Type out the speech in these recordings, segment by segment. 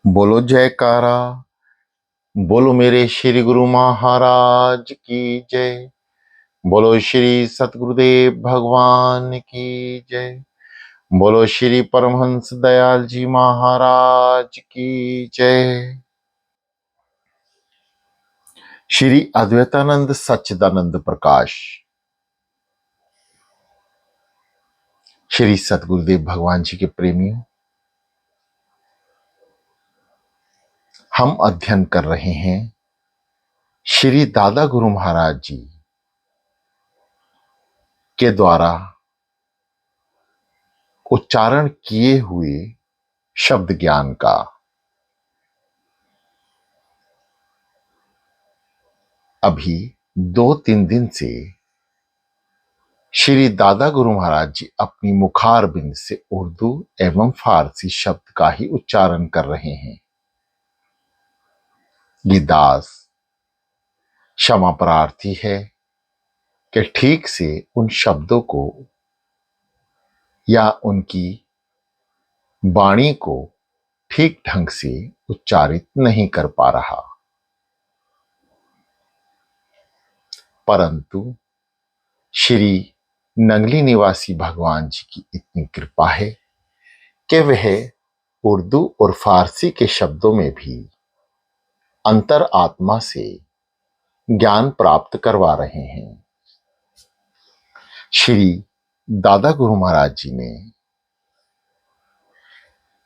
बोलो जयकारा। बोलो मेरे श्री गुरु महाराज की जय। बोलो श्री सतगुरुदेव भगवान की जय। बोलो श्री परमहंस दयाल जी महाराज की जय। श्री अद्वैतानंद सच्चिदानंद प्रकाश श्री सतगुरुदेव भगवान जी के प्रेमियों, हम अध्ययन कर रहे हैं श्री दादा गुरु महाराज जी के द्वारा उच्चारण किए हुए शब्द ज्ञान का। अभी 2-3 दिन से श्री दादा गुरु महाराज जी अपनी मुखारबिंद से उर्दू एवं फारसी शब्द का ही उच्चारण कर रहे हैं। ये दास क्षमा प्रार्थी है कि ठीक से उन शब्दों को या उनकी वाणी को ठीक ढंग से उच्चारित नहीं कर पा रहा, परंतु श्री नंगली निवासी भगवान जी की इतनी कृपा है कि वह उर्दू और फारसी के शब्दों में भी अंतर आत्मा से ज्ञान प्राप्त करवा रहे हैं। श्री दादा गुरु महाराज जी ने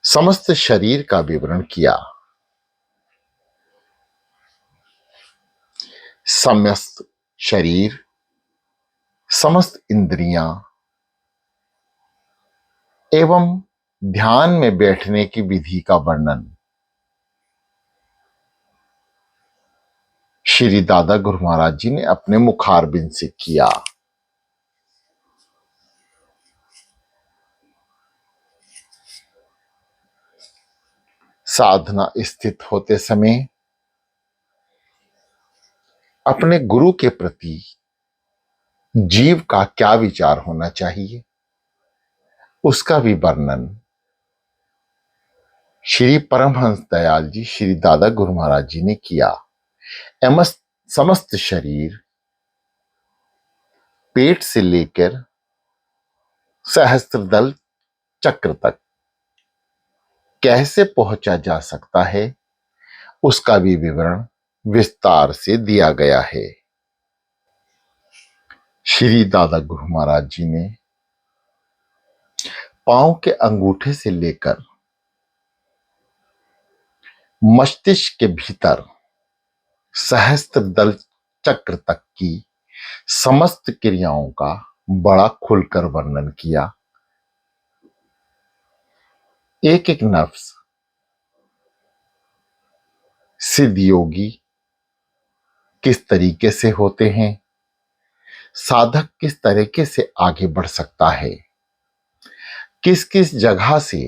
समस्त शरीर का विवरण किया। समस्त शरीर, समस्त इंद्रियां एवं ध्यान में बैठने की विधि का वर्णन श्री दादा गुरु महाराज जी ने अपने मुखारबिंद से किया। साधना स्थित होते समय अपने गुरु के प्रति जीव का क्या विचार होना चाहिए, उसका भी वर्णन श्री परमहंस दयाल जी श्री दादा गुरु महाराज जी ने किया। एवं समस्त शरीर, पेट से लेकर सहस्त्रदल चक्र तक कैसे पहुंचा जा सकता है, उसका भी विवरण विस्तार से दिया गया है। श्री दादा गुरु महाराज जी ने पांव के अंगूठे से लेकर मस्तिष्क के भीतर सहस्त्रदल चक्र तक की समस्त क्रियाओं का बड़ा खुलकर वर्णन किया। एक एक नफ्स, सिद्ध योगी किस तरीके से होते हैं, साधक किस तरीके से आगे बढ़ सकता है, किस किस जगह से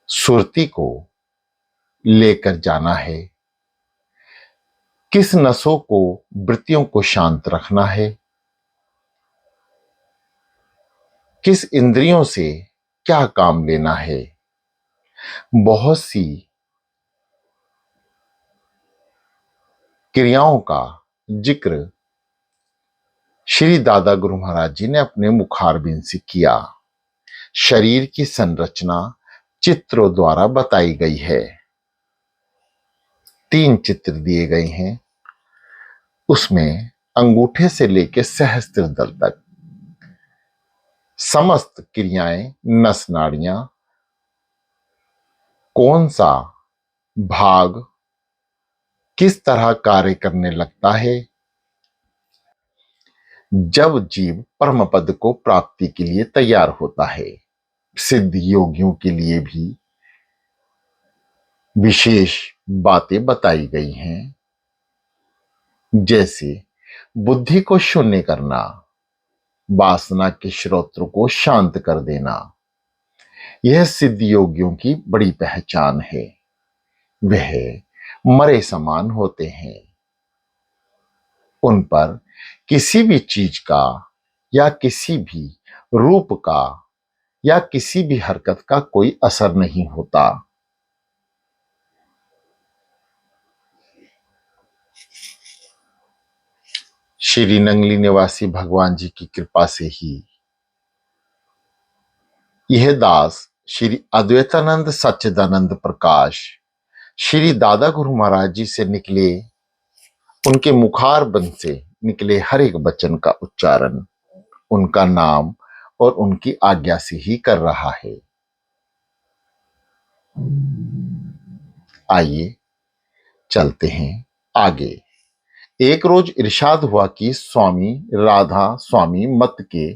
सुरती को लेकर जाना है, किस नसों को, वृत्तियों को शांत रखना है, किस इंद्रियों से क्या काम लेना है, बहुत सी क्रियाओं का जिक्र श्री दादा गुरु महाराज जी ने अपने मुखारबिंद से किया। शरीर की संरचना चित्रों द्वारा बताई गई है। 3 चित्र दिए गए हैं, उसमें अंगूठे से लेकर सहस्त्रदल तक समस्त क्रियाएं, नस नाड़ियां, कौन सा भाग किस तरह कार्य करने लगता है जब जीव परम पद को प्राप्ति के लिए तैयार होता है। सिद्ध योगियों के लिए भी विशेष बातें बताई गई हैं, जैसे बुद्धि को शून्य करना, वासना के स्रोत्र को शांत कर देना। यह सिद्ध योगियों की बड़ी पहचान है। वह मरे समान होते हैं, उन पर किसी भी चीज का या किसी भी रूप का या किसी भी हरकत का कोई असर नहीं होता। श्री नंगली निवासी भगवान जी की कृपा से ही यह दास श्री अद्वैतानंद सच्चिदानंद प्रकाश श्री दादा गुरु महाराज जी से निकले, उनके मुखार बंद से निकले हर एक वचन का उच्चारण उनका नाम और उनकी आज्ञा से ही कर रहा है। आइए चलते हैं आगे। एक रोज इरशाद हुआ कि स्वामी राधा स्वामी मत के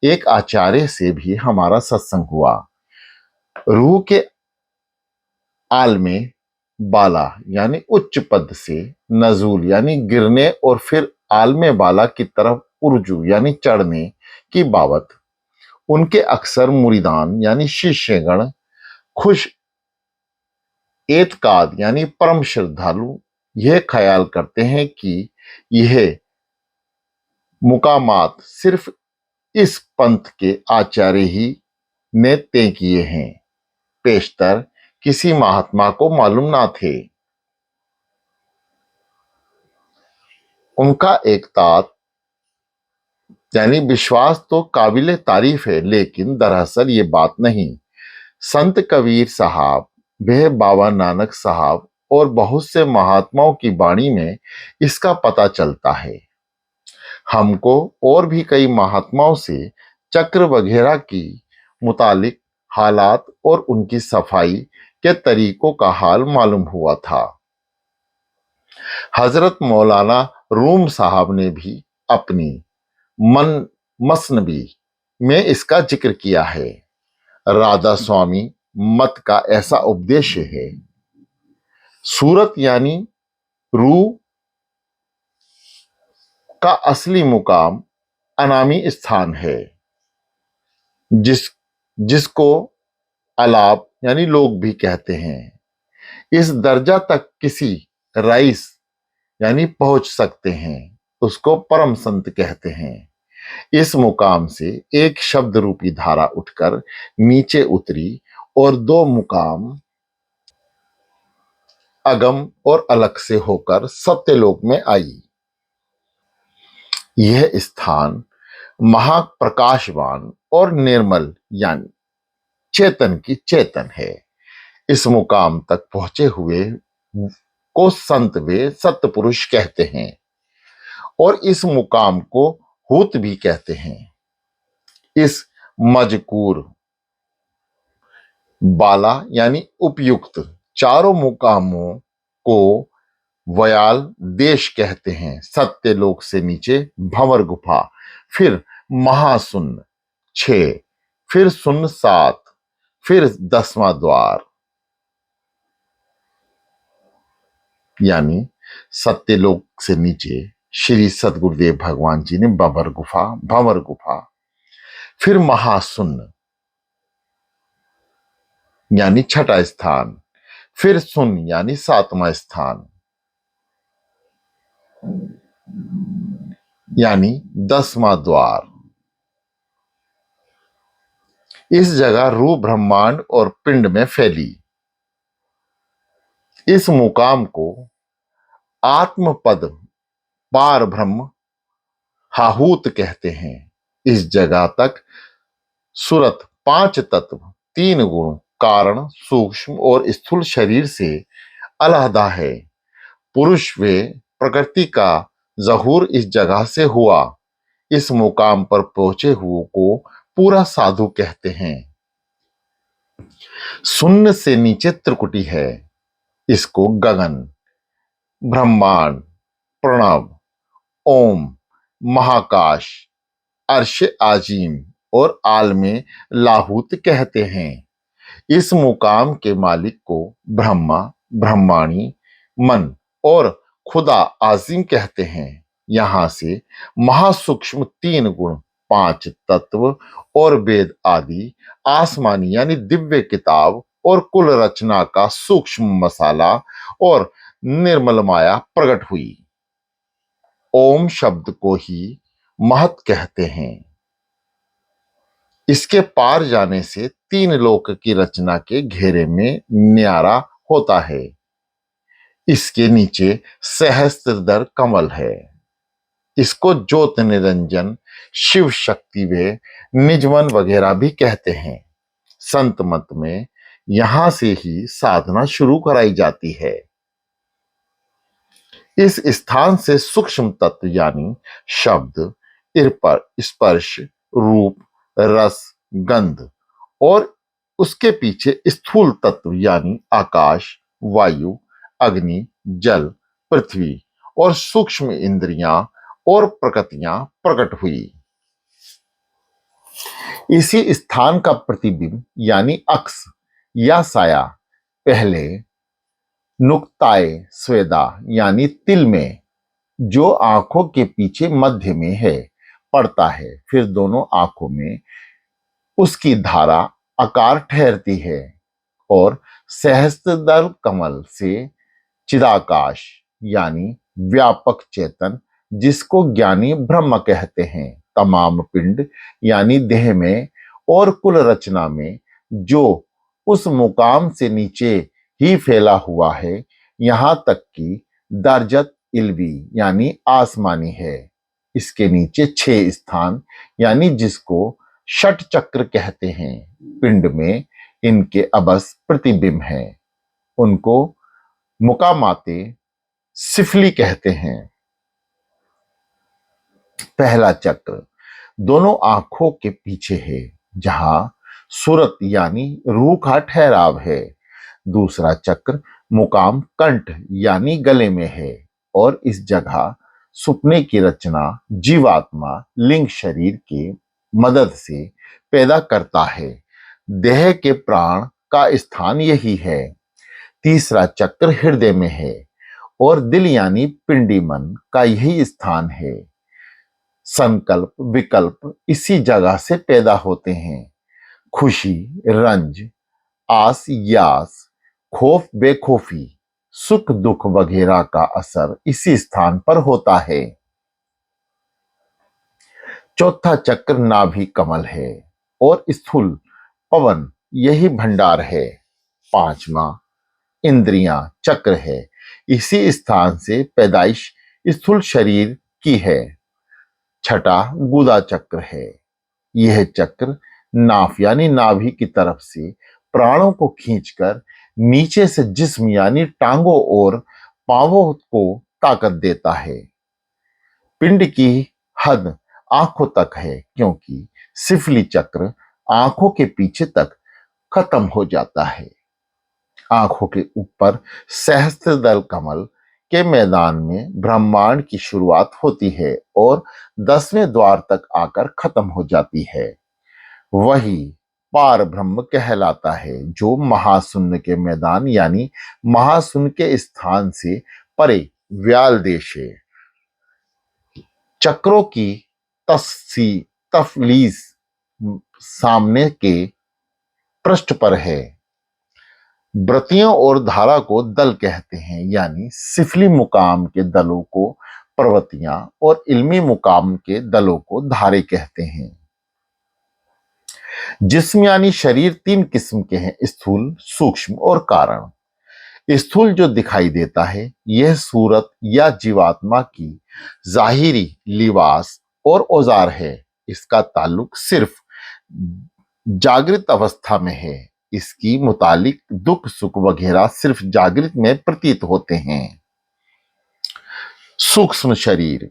एक आचार्य से भी हमारा सत्संग हुआ। रूह के आल में बाला यानी उच्च पद से नजूल यानी गिरने और फिर आलमे बाला की तरफ उर्जू यानी चढ़ने की बाबत उनके अक्सर मुरीदान यानी शिष्यगण खुश एतकाद यानी परम श्रद्धालु यह ख्याल करते हैं कि यह मुकामात सिर्फ इस पंथ के आचार्य ही ने तय किए हैं, पेशतर किसी महात्मा को मालूम ना थे। उनका एक तात यानी विश्वास तो काबिले तारीफ है, लेकिन दरअसल ये बात नहीं। संत कबीर साहब, वह बाबा नानक साहब और बहुत से महात्माओं की वाणी में इसका पता चलता है। हमको और भी कई महात्माओं से चक्र वगैरह की मुतालिक हालात और उनकी सफाई के तरीकों का हाल मालूम हुआ था। हजरत मौलाना रूम साहब ने भी अपनी मन मसनबी में इसका जिक्र किया है। राधा स्वामी मत का ऐसा उपदेश है, सूरत यानी रूह का असली मुकाम अनामी स्थान है, जिसको अलाप यानी लोग भी कहते हैं। इस दर्जा तक किसी रईस यानी पहुंच सकते हैं, उसको परम संत कहते हैं। इस मुकाम से एक शब्द रूपी धारा उठकर नीचे उतरी और दो मुकाम अगम और अलग से होकर सत्यलोक में आई। यह स्थान महाप्रकाशवान और निर्मल यानी चेतन की चेतन है। इस मुकाम तक पहुंचे हुए को संत वे सत्पुरुष कहते हैं और इस मुकाम को हूत भी कहते हैं। इस मजकूर बाला यानी उपयुक्त चारों मुकामों को वयाल देश कहते हैं। सत्यलोक से नीचे भंवर गुफा, फिर महाशून्य 6, फिर शून्य 7, फिर 10वां द्वार। यानी सत्यलोक से नीचे श्री सदगुरुदेव भगवान जी ने भंवर गुफा, फिर महाशून्य यानी 6वां स्थान, फिर शून्य यानी 7वां स्थान, यानी 10वां द्वार। इस जगह रूह ब्रह्मांड और पिंड में फैली। इस मुकाम को आत्मपद पार ब्रह्म हाहूत कहते हैं। इस जगह तक सुरत 5 तत्व 3 गुण कारण सूक्ष्म और स्थूल शरीर से अलहदा है। पुरुष व प्रकृति का ज़हूर इस जगह से हुआ। इस मुकाम पर पहुंचे हुए को पूरा साधु कहते हैं। शून्य से नीचे त्रिकुटी है, इसको गगन, ब्रह्मांड, प्रणव, ओम, महाकाश, अर्श आजीम और आलमे लाहूत कहते हैं। इस मुकाम के मालिक को ब्रह्मा, ब्रह्माणी, मन और खुदा आजिम कहते हैं। यहां से महासूक्ष्म 3 गुण 5 तत्व और वेद आदि आसमानी यानी दिव्य किताब और कुल रचना का सूक्ष्म मसाला और निर्मल माया प्रकट हुई। ओम शब्द को ही महत कहते हैं। इसके पार जाने से 3 लोक की रचना के घेरे में न्यारा होता है। इसके नीचे सहस्त्रधर कमल है। इसको ज्योत निरंजन, शिव शक्ति व निजवन वगैरह भी कहते हैं। संत मत में यहां से ही साधना शुरू कराई जाती है। इस स्थान से सूक्ष्म तत्व यानी शब्द, स्पर्श, रूप, रस, गंध और उसके पीछे स्थूल तत्व यानी आकाश, वायु, अग्नि, जल, पृथ्वी और सूक्ष्म इंद्रियां और प्रकृतियां प्रकट हुई। इसी स्थान का प्रतिबिंब यानी अक्स या साया पहले नुक्ताए स्वेदा यानी तिल में, जो आंखों के पीछे मध्य में है, पड़ता है। फिर दोनों आंखों में उसकी धारा आकार ठहरती है और सहस्त्रदल कमल से चिदाकाश यानी व्यापक चेतन, जिसको ज्ञानी ब्रह्म कहते हैं, तमाम पिंड यानी देह में और कुल रचना में, जो उस मुकाम से नीचे ही फैला हुआ है, यहां तक कि दर्जत इल्वी यानी आसमानी है। इसके नीचे 6 स्थान यानी जिसको षट चक्र कहते हैं, पिंड में इनके अबस प्रतिबिंब हैं। उनको मुकामाते सिफली कहते हैं। पहला चक्र दोनों आंखों के पीछे है, जहां सूरत यानी रूह का ठहराव है। दूसरा चक्र मुकाम कंठ यानी गले में है और इस जगह सुपने की रचना जीवात्मा लिंग शरीर के मदद से पैदा करता है। देह के प्राण का स्थान यही है। तीसरा चक्र हृदय में है और दिल यानी पिंडी मन का यही स्थान है। संकल्प विकल्प इसी जगह से पैदा होते हैं। खुशी, रंज, आस यास, खौफ बेखौफी, सुख दुख वगैरह का असर इसी स्थान पर होता है। चौथा चक्र नाभि कमल है और स्थूल पवन यही भंडार है। पांचवा इंद्रियां चक्र है, इसी स्थान से पैदाइश स्थूल शरीर की है। छठा गुदा चक्र है। यह चक्र नाफ यानी नाभि की तरफ से प्राणों को खींचकर नीचे से जिस्म यानी टांगों और पांवों को ताकत देता है। पिंड की हद आंखों तक है, क्योंकि सिफली चक्र आंखों के पीछे तक खत्म हो जाता है। आंखों के ऊपर सहस्त्रदल कमल के मैदान में ब्रह्मांड की शुरुआत होती है और 10वें द्वार तक आकर खत्म हो जाती है। वही पार ब्रह्म कहलाता है, जो महाशून्य के मैदान यानी महाशून्य के स्थान से परे व्याल देश है। चक्रों की तफलीस सामने के पृष्ठ पर है। व्रतियों और धारा को दल कहते हैं, यानी सिफली मुकाम के दलों को प्रवतियां और इल्मी मुकाम के दलों को धारे कहते हैं। जिस्म यानी शरीर 3 किस्म के हैं, स्थूल, सूक्ष्म और कारण। स्थूल जो दिखाई देता है, यह सूरत या जीवात्मा की जाहिरी लिबास और औजार है। इसका ताल्लुक सिर्फ जागृत अवस्था में है। इसकी मुतालिक दुख सुख वगैरह सिर्फ जागृत में प्रतीत होते हैं। सूक्ष्म शरीर,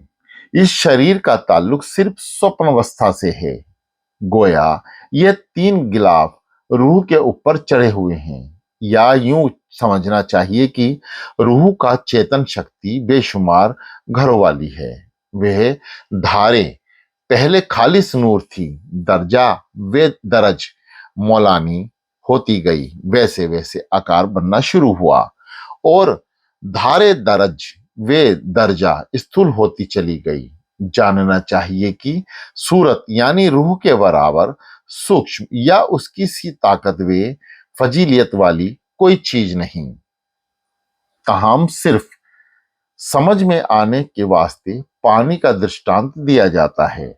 इस शरीर का ताल्लुक सिर्फ स्वप्न अवस्था से है। गोया ये 3 गिलाफ रूह के ऊपर चढ़े हुए हैं, या यूं समझना चाहिए कि रूह का चेतन शक्ति बेशुमार घरों वाली है। वह धारे पहले खालिस नूर थी, दर्जा वे दरज मौलानी होती गई, वैसे वैसे आकार बनना शुरू हुआ और धारे दरज वे दर्जा स्थूल होती चली गई। जानना चाहिए कि सूरत यानी रूह के बराबर सूक्ष्म या उसकी सी ताकत वे फजीलियत वाली कोई चीज नहीं। ताहम सिर्फ समझ में आने के वास्ते पानी का दृष्टांत दिया जाता है।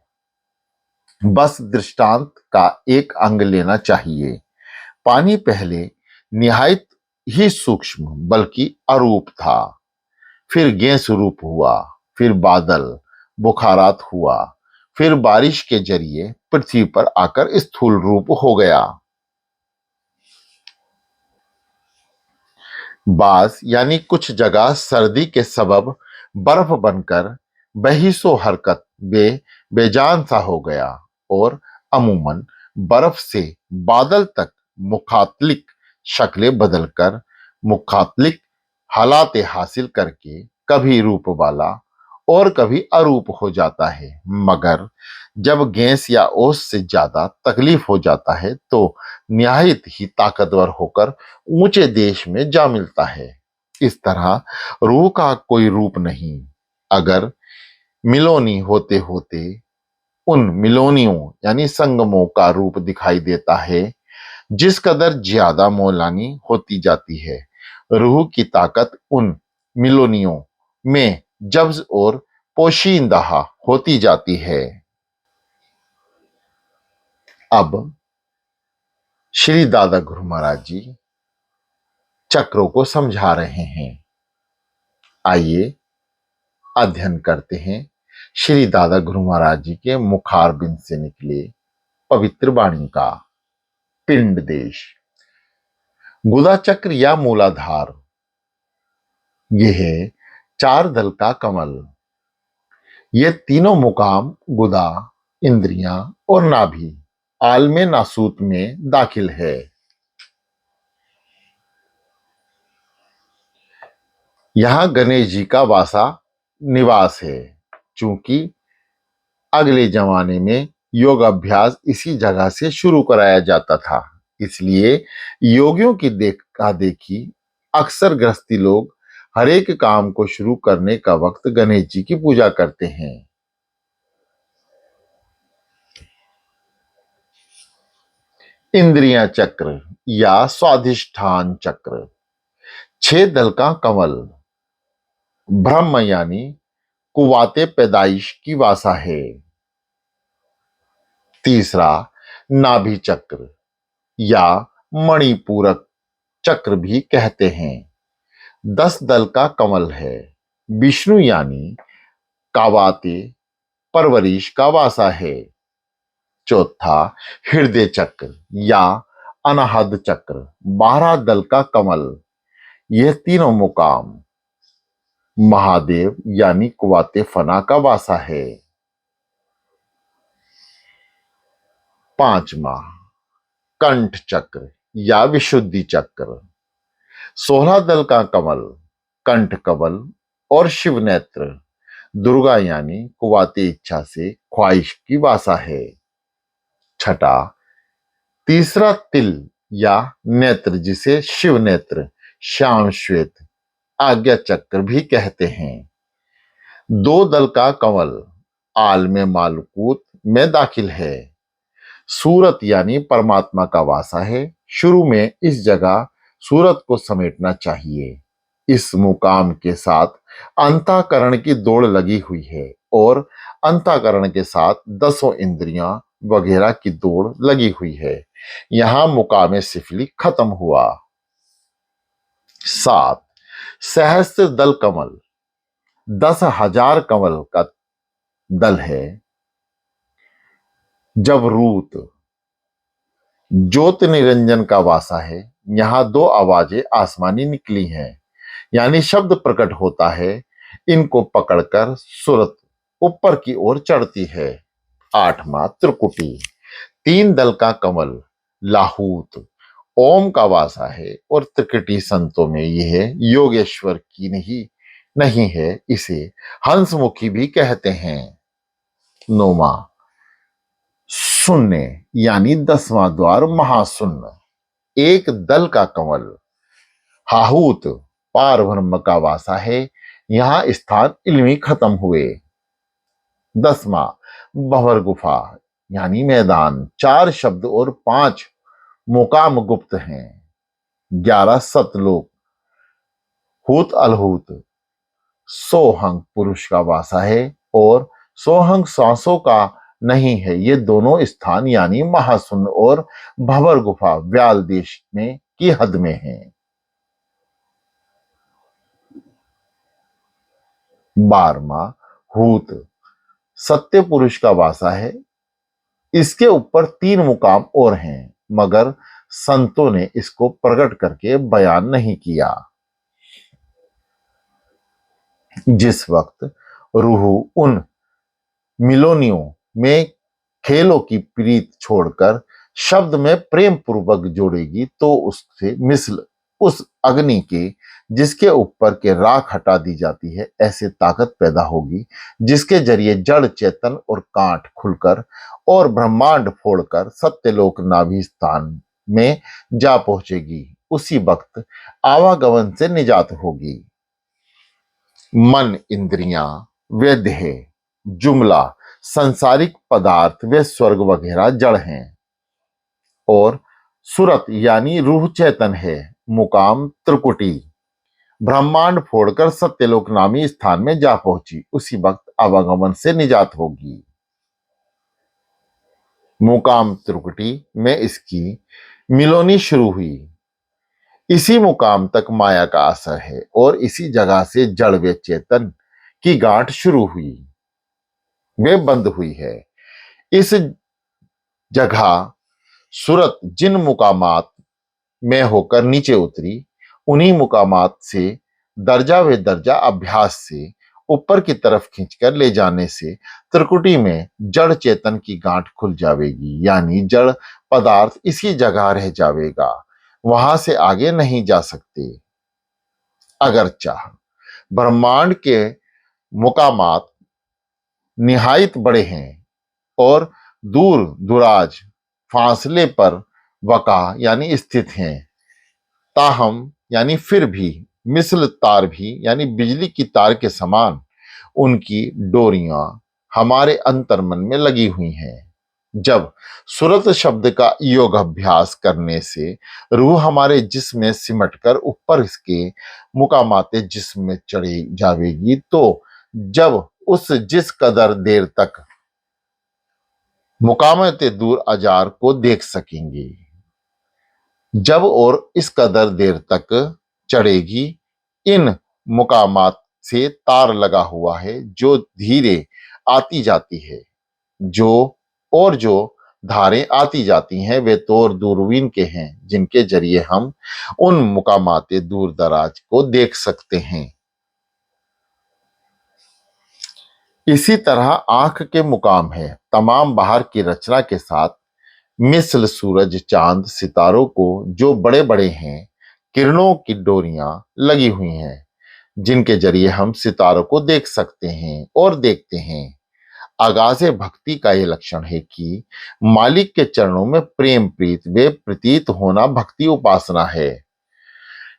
बस दृष्टांत का एक अंग लेना चाहिए। पानी पहले निहायत ही सूक्ष्म बल्कि अरूप था, फिर गैस रूप हुआ, फिर बादल, बुखारात हुआ, फिर बारिश के जरिए पृथ्वी पर आकर स्थूल रूप हो गया। बास यानी कुछ जगह सर्दी के सबब बर्फ बनकर बहिसो हरकत बेजान सा हो गया और अमूमन बर्फ से बादल तक मुखातलिक शक्लें बदलकर मुखातलिक हालात हासिल करके कभी रूप वाला और कभी अरूप हो जाता है। मगर जब गैस या ओस से ज्यादा तकलीफ हो जाता है तो निहायत ही ताकतवर होकर ऊंचे देश में जा मिलता है। इस तरह रूह का कोई रूप नहीं। अगर मिलोनी होते होते उन मिलोनियों यानी संगमों का रूप दिखाई देता है, जिस कदर ज्यादा मौलानी होती जाती है, रूह की ताकत उन मिलोनियों में जब्ज और पोशींदा होती जाती है। अब श्री दादा गुरु महाराज जी चक्रों को समझा रहे हैं। आइए अध्ययन करते हैं श्री दादा गुरु महाराज जी के मुखारबिंद से निकले पवित्र वाणी का। पिंड देश, गुदा चक्र या मूलाधार, यह है चार दल का कमल। ये तीनों मुकाम गुदा, इंद्रियां और नाभि आलमे नासूत में दाखिल है। यहां गणेश जी का वासा निवास है। चूंकि अगले जमाने में योग अभ्यास इसी जगह से शुरू कराया जाता था, इसलिए योगियों की देखा देखी अक्सर गृहस्थी लोग हर एक काम को शुरू करने का वक्त गणेश जी की पूजा करते हैं। इंद्रियां चक्र या स्वाधिष्ठान चक्र, छह दल का कमल, ब्रह्म यानी कुवाते पैदाइश की वासा है। तीसरा नाभि चक्र या मणिपूरक चक्र भी कहते हैं, 10 दल का कमल है। विष्णु यानी कावाते परवरिश का वासा है। चौथा हृदय चक्र या अनाहद चक्र, 12 दल का कमल। यह तीनों मुकाम महादेव यानी कुवाते फना का वासा है। पांचवा कंठ चक्र या विशुद्धि चक्र, 16 दल का कमल, कंठ कमल और शिव नेत्र, दुर्गा यानी कुवाते इच्छा से ख्वाहिश की वासा है। छठा तीसरा तिल या नेत्र, जिसे शिव नेत्र, श्याम श्वेत आज्ञा चक्र भी कहते हैं, 2 दल का कमल, आल में मालकूत में दाखिल है। सूरत यानी परमात्मा का वासा है। शुरू में इस जगह सूरत को समेटना चाहिए। इस मुकाम के साथ अंतःकरण की दौड़ लगी हुई है और अंतःकरण के साथ 10 इंद्रियां वगैरह की दौड़ लगी हुई है। यहां मुकाम सिफली खत्म हुआ। 7 सहस्त्र दल कमल, 10,000 कमल का दल है। जब रूत ज्योत निरंजन का वासा है, यहां 2 आवाजें आसमानी निकली हैं, यानी शब्द प्रकट होता है। इनको पकड़कर सुरत ऊपर की ओर चढ़ती है। 8वां त्रिकुटी, 3 दल का कमल, लाहूत ओम का वासा है और त्रिकुटी संतों में यह योगेश्वर की नहीं है, इसे हंसमुखी भी कहते हैं। 9वां शून्य यानी 10वां द्वार महाशून्य, 1 दल का कमल, हाहूत पार ब्रह्म का वासा है। यहां स्थान इल्मी खत्म हुए। 10वां भंवर गुफा यानी मैदान, 4 शब्द और 5 मुकाम गुप्त हैं। 11 सतलोक, हूत अलहूत सोहंग पुरुष का वासा है और सोहंग सांसों का नहीं है। ये दोनों स्थान यानी महाशून्य और भंवर गुफा व्याल देश में की हद में है। 12वां हूत सत्य पुरुष का वासा है। इसके ऊपर 3 मुकाम और हैं, मगर संतों ने इसको प्रकट करके बयान नहीं किया। जिस वक्त रूह उन मिलोनियों में खेलों की प्रीत छोड़कर शब्द में प्रेम पूर्वक जोड़ेगी, तो उससे मिसल उस अग्नि के जिसके ऊपर के राख हटा दी जाती है ऐसे ताकत पैदा होगी, जिसके जरिए जड़ चेतन और कांट खुलकर और ब्रह्मांड फोड़कर सत्यलोक नाभि स्थान में जा पहुंचेगी। उसी वक्त आवागमन से निजात होगी। मन, इंद्रियां, वे देह, जुमला सांसारिक पदार्थ वे स्वर्ग वगैरह जड़ हैं, और सुरत यानी रूह चेतन है। मुकाम त्रिकुटी ब्रह्मांड फोड़कर सत्यलोक नामी स्थान में जा पहुंची, उसी वक्त आवागमन से निजात होगी। मुकाम त्रिकुटी में इसकी मिलोनी शुरू हुई। इसी मुकाम तक माया का असर है, और इसी जगह से जड़ व चेतन की गांठ शुरू हुई, वे बंद हुई है। इस जगह सूरत जिन मुकामात में होकर नीचे उतरी, उन्हीं मुकामात से दर्जा व दर्जा अभ्यास से ऊपर की तरफ खींचकर ले जाने से त्रिकुटी में जड़ चेतन की गांठ खुल जाएगी, यानी जड़ पदार्थ इसी जगह रह जाएगा, वहां से आगे नहीं जा सकते। अगर चाह ब्रह्मांड के मुकामात निहायत बड़े हैं और दूर दुराज फासले पर वका यानी स्थित हैं, ताहम यानी फिर भी, मिसल तार भी यानी बिजली की तार के समान उनकी डोरियां हमारे अंतर्मन में लगी हुई हैं। जब सुरत शब्द का योग अभ्यास करने से रूह हमारे जिस्म में सिमटकर ऊपर इसके मुकामाते जिस्म में चढ़ी जाएगी, तो जब उस जिस कदर देर तक मुकामाते दूर अजार को देख सकेंगे, जब और इस कदर देर तक चढ़ेगी, इन मुकामात से तार लगा हुआ है जो धीरे आती जाती है, जो धारें आती जाती हैं वे तौर दूरबीन के हैं, जिनके जरिए हम उन मुकामाते दूर दराज को देख सकते हैं। इसी तरह आंख के मुकाम है तमाम बाहर की रचना के साथ मिसल सूरज चांद सितारों को जो बड़े बड़े हैं, किरणों की डोरियां लगी हुई हैं, जिनके जरिए हम सितारों को देख सकते हैं और देखते हैं। आगाज़े भक्ति का ये लक्षण है कि मालिक के चरणों में प्रेम प्रीत वे प्रतीत होना भक्ति उपासना है।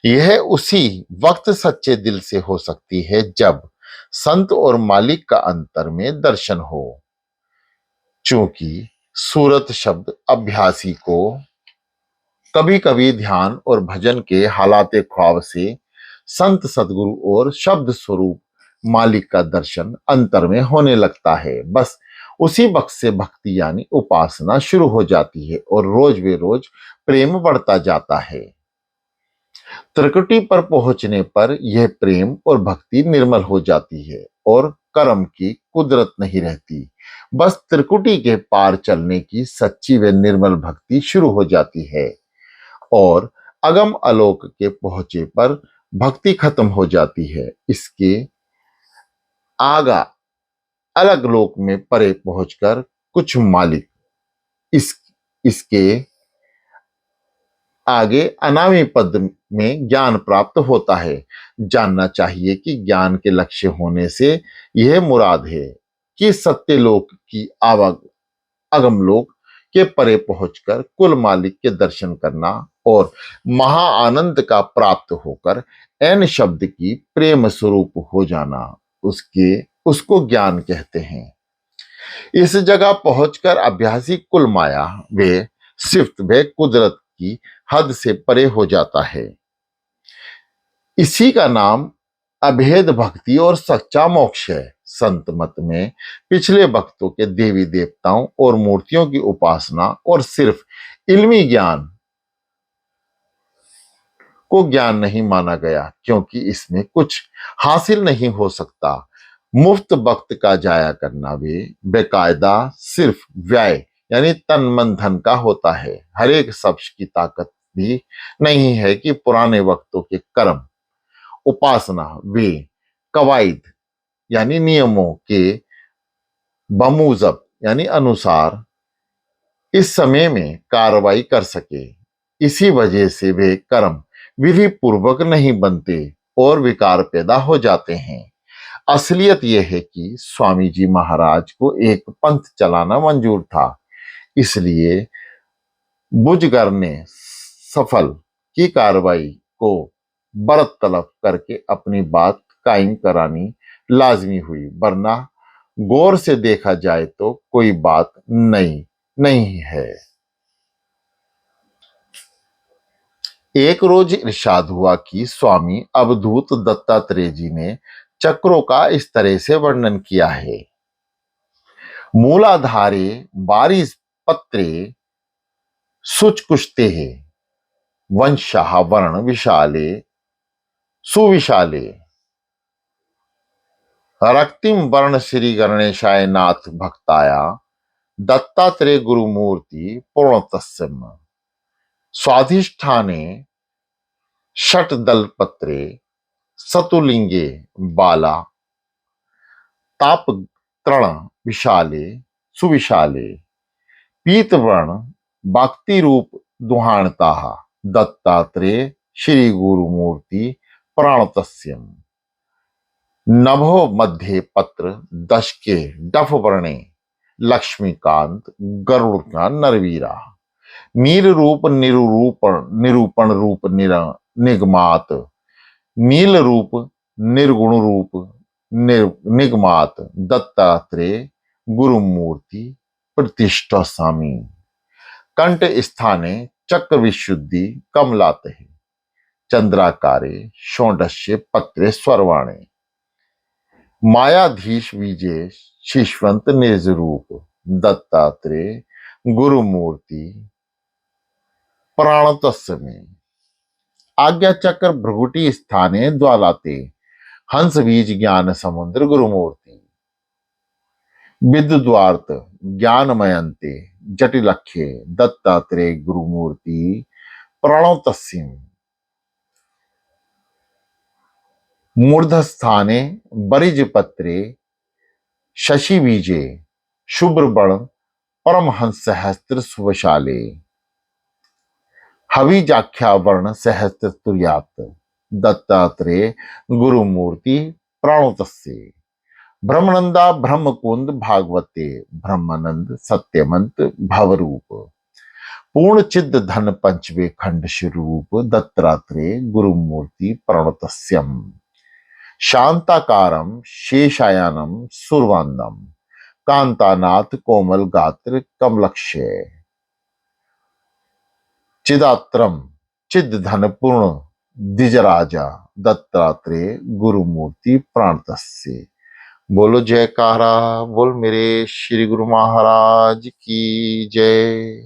यह उसी वक्त सच्चे दिल से हो सकती है जब संत और मालिक का अंतर में दर्शन हो। चूंकि सूरत शब्द अभ्यासी को कभी कभी ध्यान और भजन के हालाते ख्वाब से संत सदगुरु और शब्द स्वरूप मालिक का दर्शन अंतर में होने लगता है, बस उसी वक्त से भक्ति यानी उपासना शुरू हो जाती है और रोज वे रोज प्रेम बढ़ता जाता है। त्रिकुटी पर पहुंचने पर यह प्रेम और भक्ति निर्मल हो जाती है और कर्म की कुदरत नहीं रहती, बस त्रिकुटी के पार चलने की सच्ची व निर्मल भक्ति शुरू हो जाती है, और अगम आलोक के पहुंचे पर भक्ति खत्म हो जाती है। इसके आगा अलग लोक में परे पहुंचकर कुछ मालिक इस इसके आगे अनामी पद में ज्ञान प्राप्त होता है। जानना चाहिए कि ज्ञान के लक्ष्य होने से यह मुराद है कि सत्यलोक की अगमलोक के परे पहुंचकर कुल मालिक के दर्शन करना और महा आनंद का प्राप्त होकर ऐन शब्द की प्रेम स्वरूप हो जाना, उसको ज्ञान कहते हैं। इस जगह पहुंचकर अभ्यासी कुल माया वे सिफ्त व कुदरत की हद से परे हो जाता है। इसी का नाम अभेद भक्ति और सच्चा मोक्ष है। संत मत में पिछले वक्तों के देवी देवताओं और मूर्तियों की उपासना और सिर्फ इल्मी ज्ञान को ज्ञान नहीं माना गया, क्योंकि इसमें कुछ हासिल नहीं हो सकता। मुफ्त वक्त का जाया करना वे बेकायदा सिर्फ व्यय यानी तन मन धन का होता है। हर एक शख्स की ताकत भी नहीं है कि पुराने वक्तों के कर्म उपासना वे कवायद यानी नियमों के बमूजब यानी अनुसार इस समय में कार्रवाई कर सके। इसी वजह से वे कर्म विधि पूर्वक नहीं बनते और विकार पैदा हो जाते हैं। असलियत यह है कि स्वामी जी महाराज को एक पंथ चलाना मंजूर था, इसलिए बुजगर ने सफल की कार्रवाई को बरत तलब करके अपनी बात कायम करानी लाजमी हुई, वरना गौर से देखा जाए तो कोई बात नई नहीं है। एक रोज इरशाद हुआ कि स्वामी अवधूत दत्तात्रेय जी ने चक्रों का इस तरह से वर्णन किया है। मूलाधारे बारिश पत्रे सुचकुष्ते वंशः वर्ण विशाले सुविशाले रक्तिम वर्ण श्री गणेशाय नाथ भक्ताया दत्तात्रेय गुरुमूर्ति पूर्णतस्म स्वाधिष्ठाने षट्दलपत्रे सतुलिंगे बाला ताप तृण विशाले सुविशाले पीतवर्ण भक्ति रूप दुहानता दत्तात्रेय श्री गुरुमूर्ति प्राणतस्यम नभो मध्ये पत्र दशके डफ वर्णे लक्ष्मीकांत गरुड़ का नरवीरा नील रूप निरूपण रूप निगमात नील रूप निर्गुण रूप निगमात दत्तात्रेय गुरुमूर्ति प्रतिष्ठा स्वामी कंठ स्थाने चक्र विशुद्धि कमलाते चंद्राकारे षोडश्य पत्रे स्वर्वाणे मायाधीश विजय शिशवंत निज रूप दत्तात्रेय गुरुमूर्ति प्राणतस्मे आज्ञा चक्र भ्रगुटी स्थाने द्वालाते हंस बीज ज्ञान समुद्र गुरुमूर्ति विद्वार्त ज्ञानमयंते जटिलख्ये दत्तात्रेय गुरुमूर्ति प्रणतस्यम मूर्धस्थाने बरिज पत्रे शशि बीजे शुभ्र बण परमहंस सहस्त्र सुवशाले हविजाख्या वर्ण सहस्त्र तुर्यात दत्तात्रेय गुरुमूर्ति प्राणोतस्य ब्रह्मनंदा ब्रह्मकुंद भागवते ब्रह्मानंद सत्यमंत भवरूप पूर्ण चिद धन पंचवे खंड स्वरूप दत्तात्रेय गुरुमूर्ति प्रणतस्यम शांताकारम शेषायानम सुरवांदम कांतानाथ कोमल गात्र कमलक्ष्य चिदात्रम चिद धन पूर्ण द्विजराजा दत्तात्रेय गुरुमूर्ति प्राणतस्य। बोलो जयकारा बोल मेरे श्री गुरु महाराज की जय।